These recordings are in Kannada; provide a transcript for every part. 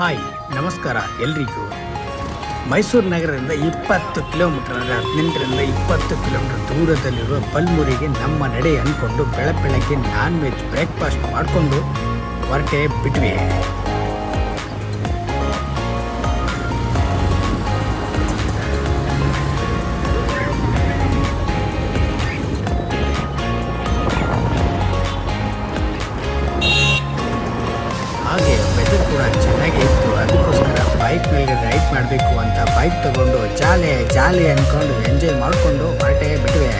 ಹಾಯ್ ನಮಸ್ಕಾರ ಎಲ್ರಿಗೂ. ಮೈಸೂರು ನಗರದಿಂದ 20 ಕಿಲೋಮೀಟರ್ ಅಂದರೆ 18ರಿಂದ 20 ಕಿಲೋಮೀಟರ್ ದೂರದಲ್ಲಿರುವ ಬಲ್ಮುರಿಗೆ ನಮ್ಮ ನಡೆ ಅಂದ್ಕೊಂಡು ಬೆಳಗ್ಗೆ ನಾನ್ ವೆಜ್ ಬ್ರೇಕ್ಫಾಸ್ಟ್ ಮಾಡಿಕೊಂಡು ಹೊರಟೆ ಬಿಟ್ವಿ. ಹಾಗೆ ವೆದರ್ ಕೂಡ ಚೆನ್ನಾಗೇ ಇತ್ತು. ಅದಕ್ಕೋಸ್ಕರ ಬೈಕ್ ಮೇಲೆ ರೈಡ್ ಮಾಡಬೇಕು ಅಂತ ಬೈಕ್ ತಗೊಂಡು ಜಾಲಿ ಅಂದ್ಕೊಂಡು ಎಂಜಾಯ್ ಮಾಡಿಕೊಂಡು ಹೊರಟೆ ಬಿಟ್ವೆ.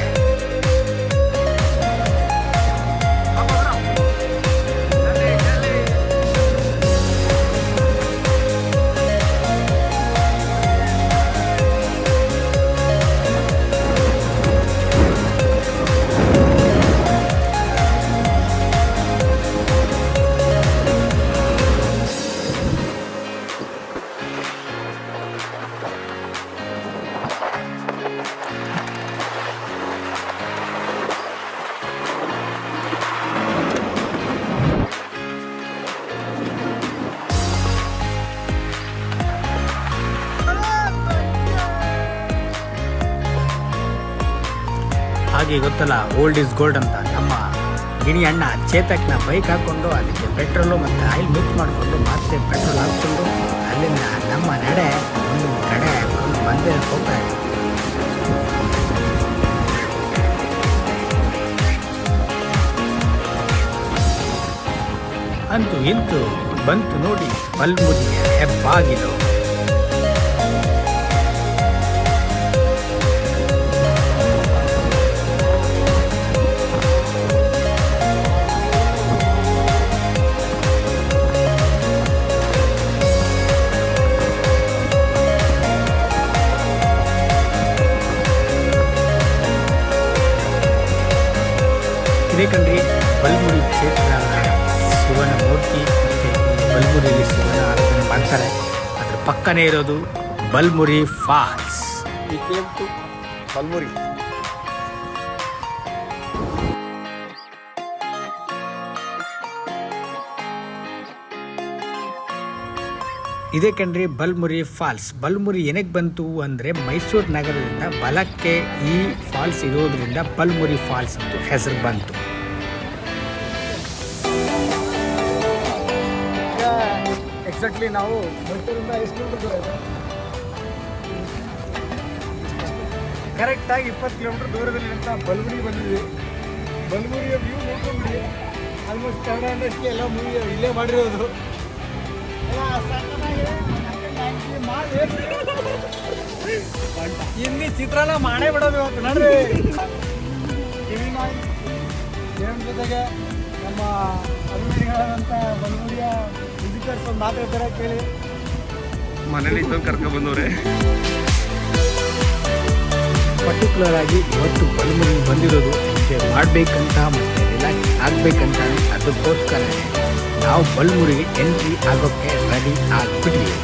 ಹಾಗೆ ಗೊತ್ತಲ್ಲ, ಓಲ್ಡ್ ಇಸ್ ಗೋಲ್ಡ್ ಅಂತ. ನಮ್ಮ ಗಿಣಿ ಅಣ್ಣ ಚೇತಕ್ನ ಬೈಕ್ ಹಾಕ್ಕೊಂಡು ಅದಕ್ಕೆ ಪೆಟ್ರೋಲು ಮತ್ತು ಆಯಿಲ್ ಮಿಕ್ಸ್ ಮಾಡಿಕೊಂಡು ಮತ್ತೆ ಪೆಟ್ರೋಲ್ ಹಾಕ್ಕೊಂಡು ಅಲ್ಲಿಂದ ನಮ್ಮ ನಡೆ ಒಂದು ಕಡೆ ಒಂದು ಬಂದೇ ಹೋಗ್ತಾ ಇದೆ. ಅಂತೂ ಇಂತೂ ಬಂತು ನೋಡಿ ಬಲ್ಮುರಿಯ ಹೆಬ್ಬಾಗಿಲು. ಇದೇ ಕಣ್ರಿ ಬಲ್ಮುರಿ ಕ್ಷೇತ್ರ ಶಿವನ ಮೂರ್ತಿ. ಬಲ್ಮುರಿಯಲ್ಲಿ ಶಿವನ ಆರಾಧನೆ ಮಾಡ್ತಾರೆ. ಅದ್ರ ಪಕ್ಕನೇ ಇರೋದು ಬಲ್ಮುರಿ ಫಾಲ್ಸ್. ಬಲ್ಮುರಿ ಇದೇ ಕಣ್ರಿ ಬಲ್ಮುರಿ ಫಾಲ್ಸ್. ಬಲ್ಮುರಿ ಏನಕ್ಕೆ ಬಂತು ಅಂದರೆ ಮೈಸೂರು ನಗರದಿಂದ ಬಲಕ್ಕೆ ಈ ಫಾಲ್ಸ್ ಇರೋದ್ರಿಂದ ಬಲ್ಮುರಿ ಫಾಲ್ಸ್ ಅಂತ ಹೆಸರು ಬಂತು. ಎಕ್ಸಾಕ್ಟ್ಲಿ ನಾವು ಮೈಸೂರಿಂದ ಎಷ್ಟು ಕಿಲೋಮೀಟರ್ ದೂರ ಇದೆ? ಕರೆಕ್ಟಾಗಿ 20 ಕಿಲೋಮೀಟರ್ ದೂರದಲ್ಲಿ ಅಂತ ಬಲ್ಮುರಿಗೆ ಬಂದಿದ್ವಿ. ಬಲ್ಮುರಿಯ ವ್ಯೂ ನೋಡ್ಕೊಂಡ್ಬಿಡಿ. ಆಲ್ಮೋಸ್ಟ್ ಕನ್ನಡ ಎಲ್ಲ ಮೂವಿ ಇಲ್ಲೇ ಮಾಡಿರೋದು. ಇಲ್ಲಿ ಚಿತ್ರಾನ್ನ ಮಾಡೇ ಬಿಡೋದು ಇವತ್ತು ನೋಡ್ರಿ. ಏನ್ ಜೊತೆಗೆ ನಮ್ಮ ಅಭಿಮಾನಿಗಳಾದಂಥ ಬಲ್ಮುರಿಯ ವಿಸಿಟರ್ಸ್ ಒಂದು ಮಾತಾಡ್ತಾರೆ, ಕೇಳಿ. ಮನೇಲಿ ಇದ್ದವ್ರು ಕರ್ಕೊಂಡು ಬಂದವ್ರೆ. ಪರ್ಟಿಕ್ಯುಲರ್ ಆಗಿ ಇವತ್ತು ಬಲ್ಮುರಿ ಬಂದಿರೋದು ಎಂಜಾಯ್ ಮಾಡಬೇಕಂತ ಮತ್ತು ರಿಲ್ಯಾಕ್ಸ್ ಆಗಬೇಕಂತ. ಅದಕ್ಕೋಸ್ಕರ ನಾವು ಬಲ್ಮುರಿಗೆ ಎಂಟ್ರಿ ಆಗೋಕ್ಕೆ ರೆಡಿ ಆಗಿಬಿಟ್ವಿ.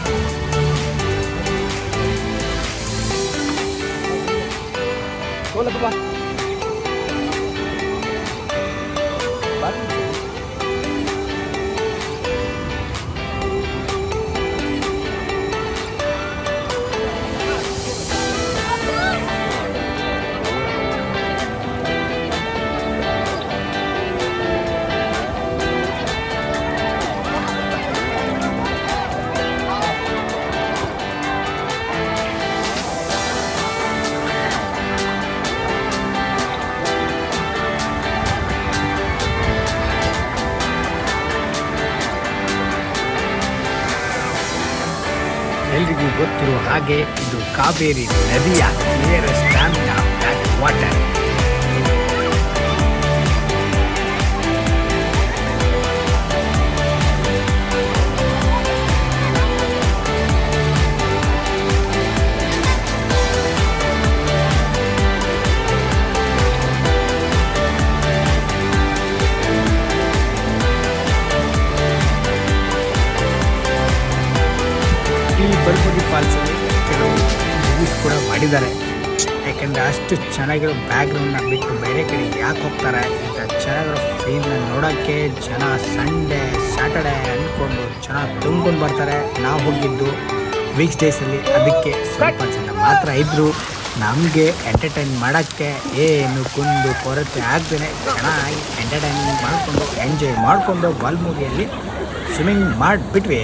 ಎಲ್ರಿಗೂ ಗೊತ್ತಿರೋ ಹಾಗೆ ಇದು ಕಾವೇರಿ ನದಿಯ ನಿಯರೆಸ್ಟ್ ಡ್ಯಾಮ್ನ ಬ್ಯಾಕ್ ವಾಟರ್. ಈ ಬಲ್ಮುರಿ ಫಾಲ್ಸಲ್ಲಿ ಕೆಲವು ಮೂವೀಸ್ ಕೂಡ ಮಾಡಿದ್ದಾರೆ. ಯಾಕೆಂದರೆ ಅಷ್ಟು ಚೆನ್ನಾಗಿರೋ ಬ್ಯಾಕ್ಗ್ರೌಂಡ್ನ ಬಿಟ್ಟು ಬೇರೆ ಕಡೆ ಯಾಕೆ ಹೋಗ್ತಾರೆ ಅಂತ ಚೆನ್ನಾಗಿರೋ ಸೀನ್ ನೋಡೋಕ್ಕೆ ಜನ ಸಂಡೇ ಸ್ಯಾಟರ್ಡೆ ಅಂದ್ಕೊಂಡು ಚೆನ್ನಾಗಿ ತುಂಬ್ಕೊಂಡು ಬರ್ತಾರೆ. ನಾವು ಹೋಗಿದ್ದು ವೀಕ್ ಡೇಸಲ್ಲಿ, ಅದಕ್ಕೆ ಸ್ವಲ್ಪ ಜನ ಮಾತ್ರ ಇದ್ದರು. ನಮಗೆ ಎಂಟರ್ಟೈನ್ ಮಾಡೋಕ್ಕೆ ಏನು ಕುಂದು ಕೊರತೆ ಆಗದೇ ಚೆನ್ನಾಗಿ ಎಂಟರ್ಟೈನ್ಮೆಂಟ್ ಮಾಡಿಕೊಂಡು ಎಂಜಾಯ್ ಮಾಡಿಕೊಂಡು ಬಲ್ಮುರಿಯಲ್ಲಿ ಸ್ವಿಮ್ಮಿಂಗ್ ಮಾಡಿಬಿಟ್ವಿ.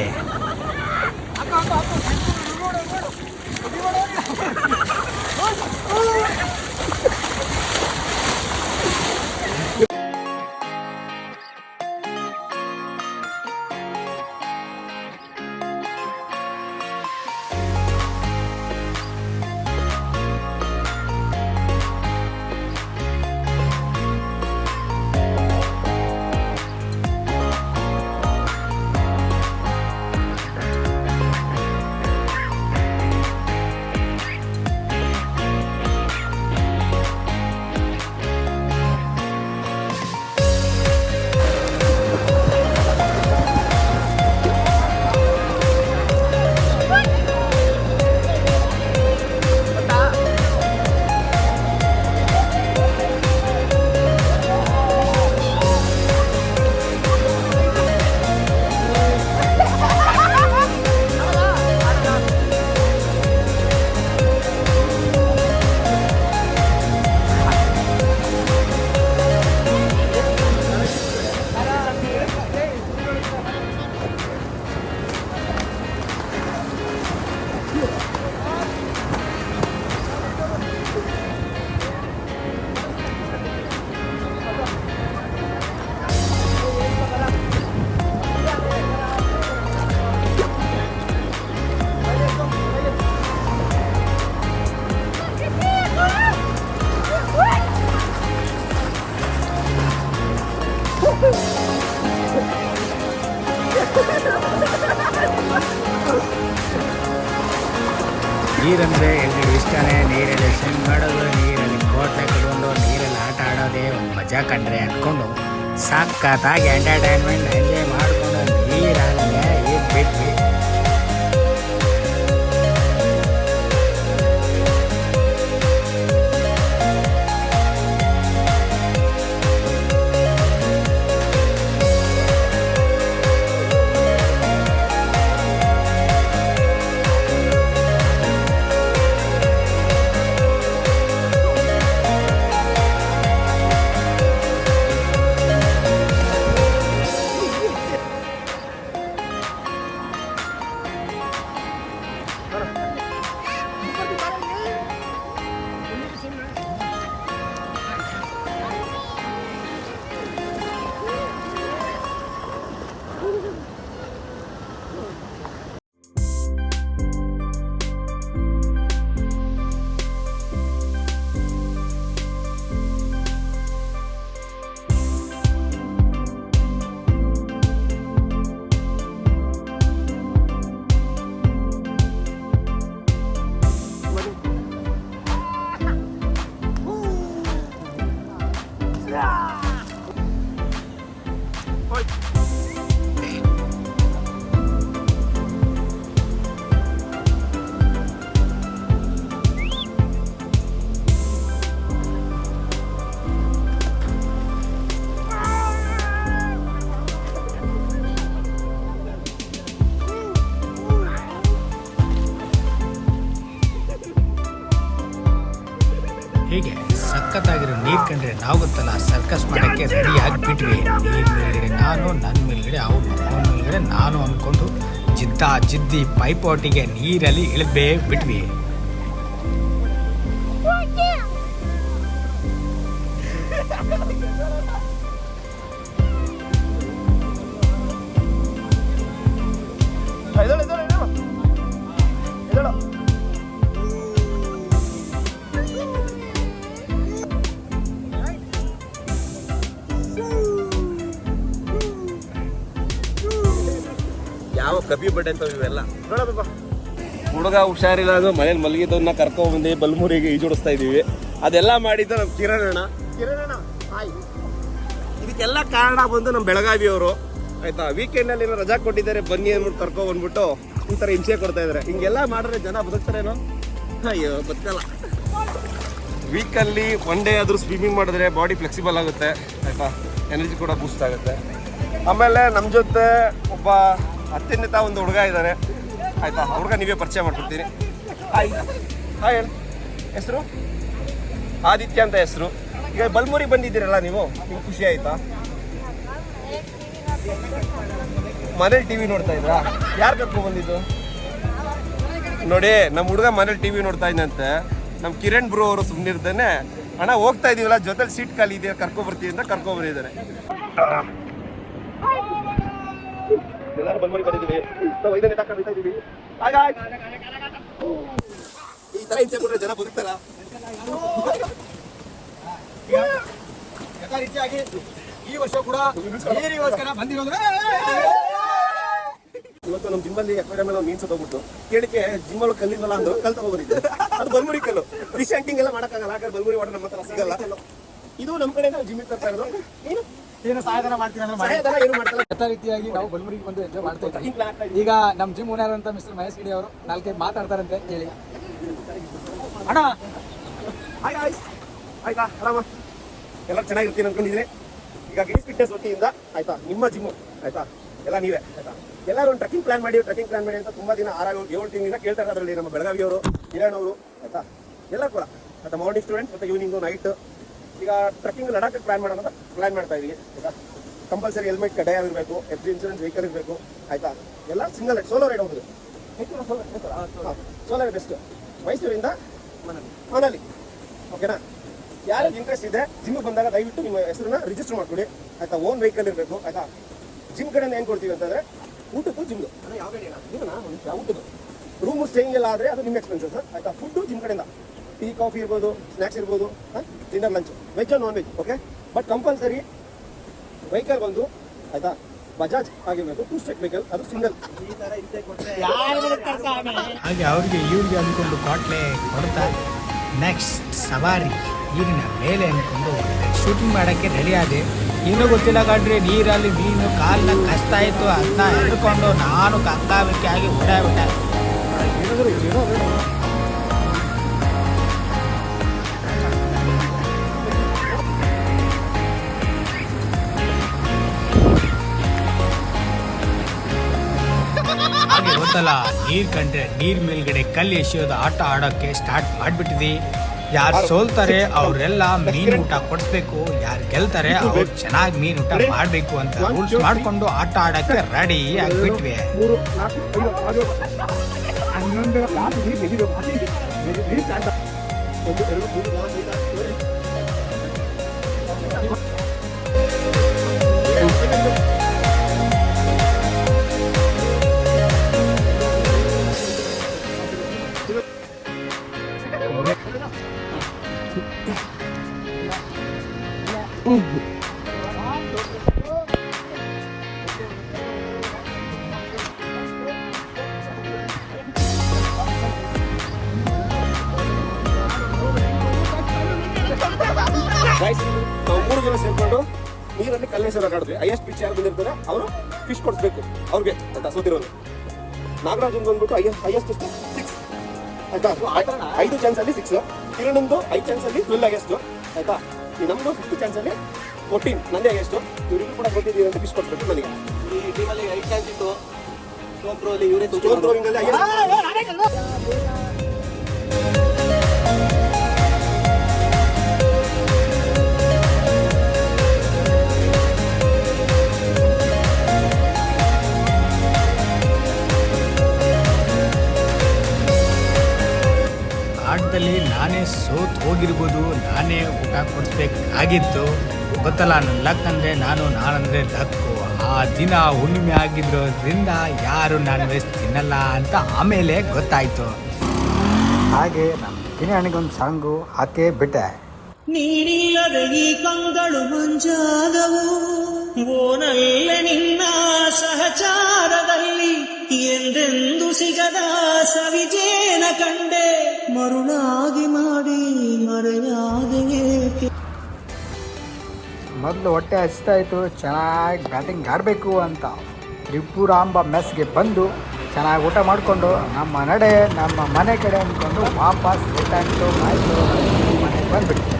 ನೀರಂದರೆ ಎಲ್ರಿಗೂ ಇಷ್ಟನೇ. ನೀರಲ್ಲಿ ಸ್ವಿಮ್ ಮಾಡೋದು, ನೀರಲ್ಲಿ ಕೋಟೆ ಕಟ್ಕೊಂಡು ನೀರಲ್ಲಿ ಆಟ ಆಡೋದೇ ಒಂದು ಮಜಾ ಕಂಡ್ರೆ ಅಂದ್ಕೊಂಡು ಸಖತ್ತಾಗಿ ಎಂಟರ್ಟೈನ್ಮೆಂಟ್ ಎಂಜಾಯ್ ಮಾಡಿಕೊಂಡು ನೀರಲ್ಲೇ ಬಿಟ್ವಿ. ಹೀಗೆ ಸಖತ್ತಾಗಿರೋ ನೀರು ಕಂಡ್ರೆ ನಾವು ಗೊತ್ತಲ್ಲ ಸರ್ಕಸ್ ಮಾಡೋಕ್ಕೆ ರೆಡಿ ಆಗಿಬಿಟ್ವಿ. ನೀರು ಮೇಲ್ಗಡೆ ನಾನು, ನನ್ನ ಮೇಲ್ಗಡೆ ಅವನ ಮೇಲ್ಗಡೆ ನಾನು ಅಂದ್ಕೊಂಡು ಜಿದ್ದಿ ಪೈಪೋಟಿಗೆ ನೀರಲ್ಲಿ ಇಳಿದ್ಬೇ ಬಿಟ್ವಿ. ಯಾವ ಕಪಿ ಬಟ್ಟೆ ಅಂತ ಇವೆಲ್ಲ ನೋಡಪ್ಪ. ಹುಡುಗ ಹುಷಾರಿಲ್ಲ ಅದು ಮನೇಲಿ ಮಲಗಿದ್ದವನ್ನ ಕರ್ಕೊಂಡ್ಬಂದು ಬಲ್ಮೂರಿಗೆ ಈಜೋಡಿಸ್ತಾ ಇದೀವಿ. ಅದೆಲ್ಲ ಮಾಡಿದ್ದು ನಮ್ಮ ಕಿರಣಣ್ಣ. ಇದಕ್ಕೆಲ್ಲ ಕಾರಣ ಬಂದು ನಮ್ಮ ಬೆಳಗಾವಿ ಅವರು, ಆಯ್ತಾ. ವೀಕೆಂಡಲ್ಲಿ ಏನೋ ರಜಾ ಕೊಟ್ಟಿದ್ದಾರೆ, ಬನ್ನಿ ಅಂದ್ಬಿಟ್ಟು ಕರ್ಕೊಂಡ್ಬಂದ್ಬಿಟ್ಟು ಈ ಥರ ಹಿಂಸೆ ಕೊಡ್ತಾ ಇದ್ದಾರೆ. ಹಿಂಗೆಲ್ಲ ಮಾಡಿದ್ರೆ ಜನ ಬದುಕ್ತಾರೇನೋ? ಅಯ್ಯೋ ಬದುಕಲ್ಲ. ವೀಕಲ್ಲಿ ಒನ್ ಡೇ ಆದರೂ ಸ್ವಿಮ್ಮಿಂಗ್ ಮಾಡಿದ್ರೆ ಬಾಡಿ ಫ್ಲೆಕ್ಸಿಬಲ್ ಆಗುತ್ತೆ, ಆಯ್ತಾ. ಎನರ್ಜಿ ಕೂಡ ಬೂಸ್ಟ್ ಆಗುತ್ತೆ. ಆಮೇಲೆ ನಮ್ಮ ಜೊತೆ ಒಬ್ಬ ಅತ್ಯುನ್ನತ ಒಂದು ಹುಡುಗ ಇದ್ದಾನೆ ಆಯಿತಾ. ಹುಡುಗ ನೀವೇ ಪರಿಚಯ ಮಾಡ್ಕೊಡ್ತೀನಿ. ಹಾಯ್ ಹಾಯ್ ಹೇಳಿ. ಹೆಸರು ಆದಿತ್ಯ ಅಂತ ಹೆಸರು. ಈಗ ಬಲ್ಮೂರಿಗೆ ಬಂದಿದ್ದೀರಲ್ಲ ನೀವು, ನಿಮ್ಗೆ ಖುಷಿ ಆಯಿತಾ? ಮನೇಲಿ ಟಿ ವಿ ನೋಡ್ತಾ ಇದ್ರಾ? ಯಾರು ಕರ್ಕೊಂಡು ಬಂದಿದ್ದು ನೋಡಿ? ನಮ್ಮ ಹುಡುಗ ಮನೇಲಿ ಟಿ ವಿ ನೋಡ್ತಾ ಇದ್ದಂತೆ. ನಮ್ಮ ಕಿರಣ್ ಬ್ರೋ ಅವರು ಸುಮ್ಮನಿರ್ತಾನೆ, ಅಣ್ಣ ಹೋಗ್ತಾ ಇದೀವಲ್ಲ ಜೊತೆಲಿ ಸೀಟ್ ಖಾಲಿ ಇದೆ ಕರ್ಕೊಬರ್ತೀವಿ ಅಂತ ಕರ್ಕೊಬಂದಿದ್ದಾರೆ. ಎಲ್ಲರೂ ಬಲ್ಮೂರಿಗೆ ಬಂದಿದ್ದೀವಿ. ಈ ತರ ಹಿಂಸೆ ಕೊಟ್ಟರೆ ಜನ ಬದುಕ್ತಾರ? ರೀತಿಯಾಗಿ ಈ ವರ್ಷ ಕೂಡ ನೀರಿಗೋಸ್ಕರ ಬಂದಿರೋದು. ಇವತ್ತು ನಮ್ಮ ಜಿಮ್ಮಲ್ಲಿ ಅಕ್ವೇರಿಯಂ ಎಲ್ಲ ಮೀನ್ ಸತ್ತೋಗ್ಬಿಟ್ಟು ಕೇಳಿಕೆ ಜಿಮ್ಮಲ್ಲಿ ಕಲ್ಲಿಲ್ವಲ್ಲ ಅಂದ್ರು ಕಲ್ ತಗೋಬಂದಿದ್ದೆ. ಅದು ಬಲ್ಮುರಿ ಕಲ್ಲು. ಫಿಶ್ ಹಂಟಿಂಗ್ ಎಲ್ಲ ಮಾಡೋಕ್ಕಾಗಲ್ಲ, ಯಾಕಂದ್ರೆ ಬಲ್ಮುರಿ ವಾಟರ್ ನಮ್ಮ ಹತ್ರ ಸಿಗಲ್ಲ. ಇದು ನಮ್ಮ ಕಡೆ ನಾವು ಜಿಮ್ಮಿಗೆ ತರ್ತಾ ಇರೋದು. ಏನು ಸಹಾಯಧನ ಮಾಡ್ತೀವಿ ಸಹಾಯಧನ ಏನು ಮಾಡ್ತಾರೆ. ಯಥಾ ರೀತಿಯಾಗಿ ನಾವು ಬಲ್ಮುರಿಗೆ ಬಂದು ಎಂಜಾಯ್ ಮಾಡ್ತಾ ಇದ್ದೀವಿ. ಈಗ ನಮ್ಮ ಜಿಮ್ ಓನರ್ ಅಂತ ಮಿಸ್ಟರ್ ಮಹೇಶ್ ಗಿಡಿ ಅವರು 4 ಮಾತಾಡ್ತಾರಂತೆ, ಕೇಳಿ. ಅಣ್ಣ ಆಯ್ತಾ, ಆರಾಮ ಎಲ್ಲ ಚೆನ್ನಾಗಿರ್ತೀನಿ ಅನ್ಕೊಂಡಿದ್ರೆ. ಈಗ ಗಿರೀಶ್ ಫಿಟ್ನೆಸ್ ವತಿಯಿಂದ ಆಯ್ತಾ, ನಿಮ್ಮ ಜಿಮ್ಮು ಆಯ್ತಾ, ಎಲ್ಲ ನೀವೇ ಆಯ್ತಾ, ಎಲ್ಲರೂ ಒಂದು ಟ್ರೆಕಿಂಗ್ ಪ್ಲಾನ್ ಮಾಡಿ ಅಂತ ತುಂಬಾ ದಿನ 6-7 ತಿಂಗಳಿಂದ ಕೇಳ್ತಾರೆ. ಅದರಲ್ಲಿ ನಮ್ಮ ಬೆಳಗಾವಿಯವರು, ಕಿರಣ್ ಅವರು ಆಯ್ತಾ, ಎಲ್ಲ ಕೂಡ ಆಯ್ತಾ, ಮಾರ್ನಿಂಗ್ ಸ್ಟೂಡೆಂಟ್ ಮತ್ತು ಈವ್ನಿಂಗು ನೈಟ್. ಈಗ ಟ್ರೆಕಿಂಗ್ ಲಡಾಖ್ ಪ್ಲಾನ್ ಮಾಡ್ತಾ ಇದೀವಿ ಆಯ್ತಾ. ಕಂಪಲ್ಸರಿ ಹೆಲ್ಮೆಟ್ ಕಡ್ಡಾಯ ಇರಬೇಕು, ಎಫ್ ಇನ್ಶೂರೆನ್ಸ್ ವೆಹಿಕಲ್ ಇರಬೇಕು ಆಯ್ತಾ. ಎಲ್ಲ ಸಿಂಗಲ್ ರೈಡ್, ಸೋಲೋ ರೈಡ್ ಹೋಗುದು. Solo ride best. ಮೈಸೂರಿಂದ ಮನಾಲಿ, ಓಕೆನಾ? ಯಾರಿಗೆ ಇಂಟ್ರೆಸ್ಟ್ ಇದೆ ಜಿಮ್ಗೆ ಬಂದಾಗ ದಯವಿಟ್ಟು ನಿಮ್ಮ ಹೆಸರನ್ನ ರಿಜಿಸ್ಟರ್ ಮಾಡ್ಕೊಳ್ಳಿ ಆಯ್ತಾ. ಓನ್ ವೆಹಿಕಲ್ ಇರಬೇಕು ಆಯ್ತಾ. ಜಿಮ್ ಕಡೆಯಿಂದ ಏನು ಕೊಡ್ತೀವಿ ಅಂತಂದ್ರೆ ಊಟಕ್ಕೂ ಜಿಮ್ದು ಊಟದ್ದು ರೂಮು ಸ್ಟೇಯಿಂಗ್ ಎಲ್ಲ ಆದರೆ ಅದು ನಿಮ್ಮ ಎಕ್ಸ್ಪೆನ್ಸಸ್ ಆಯ್ತಾ. ಫುಡ್ಡು ಜಿಮ್ ಕಡೆಯಿಂದ ಟೀ ಕಾಫಿ ಇರ್ಬೋದು, ಸ್ನ್ಯಾಕ್ಸ್ ಇರ್ಬೋದು, dinner lunch, veg non veg, okay. But compulsory vehicle ಬಂದು ಆಯ್ತಾ ಬಜಾಜ್ ಆಗಿರ್ಬೇಕು, 2 ಸ್ಟೆಪ್ ವೆಹಿಕಲ್, ಅದು ಸಿಂಗಲ್. ಹಾಗೆ ಅವ್ರಿಗೆ ಇವ್ರಿಗೆ ಅಂದ್ಕೊಂಡು ಬಾಟ್ಲೆ ಕೊಡ್ತಾ ನೆಕ್ಸ್ಟ್ ಸವಾರಿ ನೀರಿನ ಮೇಲೆ ಅಂದ್ಕೊಂಡು ಶೂಟಿಂಗ್ ಮಾಡೋಕ್ಕೆ ರೆಡಿ ಆದೆ. ಏನೂ ಗೊತ್ತಿಲ್ಲ ಕಣ್ರಿ, ನೀರಲ್ಲಿ ಮೀನು ಕಾಲನ್ನ ಕಷ್ಟ ಆಯಿತು. ಅದನ್ನ ಎಳ್ಕೊಂಡು ನಾನು ಕಂಗಾಬಿಕ್ಕಿ ಆಗಿ ಓಡಾಡ್ಬಿಟ್ಟೆ. ಹಾಗೆ ಗೊತ್ತಲ್ಲ, ನೀರ್ ಕಂಡ್ರೆ ನೀರ್ ಮೇಲ್ಗಡೆ ಕಲ್ಲು ಎಸೆಯೋದು ಆಟ ಆಡೋಕ್ಕೆ ಸ್ಟಾರ್ಟ್ ಮಾಡಿಬಿಟ್ಟಿದ್ವಿ. ಯಾರು ಸೋಲ್ತಾರೆ ಅವರೆಲ್ಲ ಮೀನು ಊಟ ಕೊಡಿಸ್ಬೇಕು, ಯಾರು ಗೆಲ್ತಾರೆ ಅವ್ರು ಚೆನ್ನಾಗಿ ಮೀನು ಊಟ ಮಾಡಬೇಕು ಅಂತ ರೂಲ್ಸ್ ಮಾಡಿಕೊಂಡು ಆಟ ಆಡೋಕ್ಕೆ ರೆಡಿ ಆಗಿಬಿಟ್ವಿ. ನಾವು 3 ಜನ ಸೇರ್ಕೊಂಡು ನೀರಲ್ಲಿ ಕಲ್ಲೇಶ್ವರ ಆಡಿದ್ವಿ. ಹೈಯೆಸ್ಟ್ ಪಿಚ್ ಯಾರು ಬಂದಿರ್ತಾರೆ ಅವರು ಫಿಶ್ ಕೊಡಿಸ್ಬೇಕು ಅವ್ರಿಗೆ ಆಯ್ತಾ. ಸೋತಿರೋದು ನಾಗರಾಜ್ ಬಂದ್ಬಿಟ್ಟು ಹೈಯೆಸ್ಟ್ 6 ಆಯ್ತಾ. 5 ಚಾನ್ಸಲ್ಲಿ 6, ಕಿರಣಂದು 5 ಚಾನ್ಸಲ್ಲಿ 12 ಹೈಯೆಸ್ಟ್ ಆಯ್ತಾ. ನಮ್ದು 5th ಚಾನ್ಸಲ್ಲಿ 14, ನಂದೇ ಹೈಯೆಸ್ಟ್. ಇವರಿಗೂ ಕೂಡ ಗೊತ್ತಿದ್ದೀವಿ ಅಂತ ಫಿಶ್ ಕೊಡಿಸ್ಬೇಕು ನನಗೆ. ಈ ಟೀಮಲ್ಲಿ 5 ಚಾನ್ಸ್ ಇತ್ತು. ಸ್ಟೋನ್ ಥ್ರೋಲ್ಲಿ ಇವರೇ ಸ್ಟೋನ್ ಥ್ರೋವಿಂಗ್ ಅಲ್ಲಿ ಆಟದಲ್ಲಿ ನಾನೇ ಸೋತ್ ಹೋಗಿರ್ಬೋದು, ನಾನೇ ಊಟ ಕೊಡಿಸ್ಬೇಕಾಗಿತ್ತು. ಗೊತ್ತಲ್ಲ, ನನ್ನ ಲಕ್ ಅಂದರೆ ನಾನಂದರೆ ಲಕ್ಕು. ಆ ದಿನ ಹುಣ್ಣಿಮೆ ಆಗಿರೋದ್ರಿಂದ ಯಾರು ನಾನ್ ವೆಜ್ ತಿನ್ನಲ್ಲ ಅಂತ ಆಮೇಲೆ ಗೊತ್ತಾಯಿತು. ಹಾಗೆ ನಮ್ಮ ಕಿಣಿಗೊಂದು ಸಾಂಗು ಹಾಕೇ ಬಿಟ್ಟೆ. ನೀನಿಲ್ಲದ ಈ ಕಂಗಳು ಮಂಜಾದವು, ಓನಲ್ಲ ನಿನ್ನ ಸಹಚಾರದಲ್ಲಿ ಎಂದೆಂದು ಸಿಗದ ಸವಿಜೇನ ಕಂಡೆ, ಮರುಳಾಗಿ ಮಾಡಿ ಮರೆಯಾದೆ ಏಕೆ. ಮೊದಲು ಹೊಟ್ಟೆ ಹಚ್ತಾ ಇತ್ತು, ಚೆನ್ನಾಗಿ ಬ್ಯಾಟಿಂಗ್ ಆಡಬೇಕು ಅಂತ ತ್ರಿಪುರಾಂಬ ಮೆಸ್ಗೆ ಬಂದು ಚೆನ್ನಾಗಿ ಊಟ ಮಾಡಿಕೊಂಡು ನಮ್ಮ ಮನೆ ಕಡೆ ಅಂದ್ಕೊಂಡು ವಾಪಸ್ ರಿಟರ್ನ್ ಟು ಮೈಸೂರು ಮನೆಗೆ ಬಂದ್ಬಿಟ್ಟು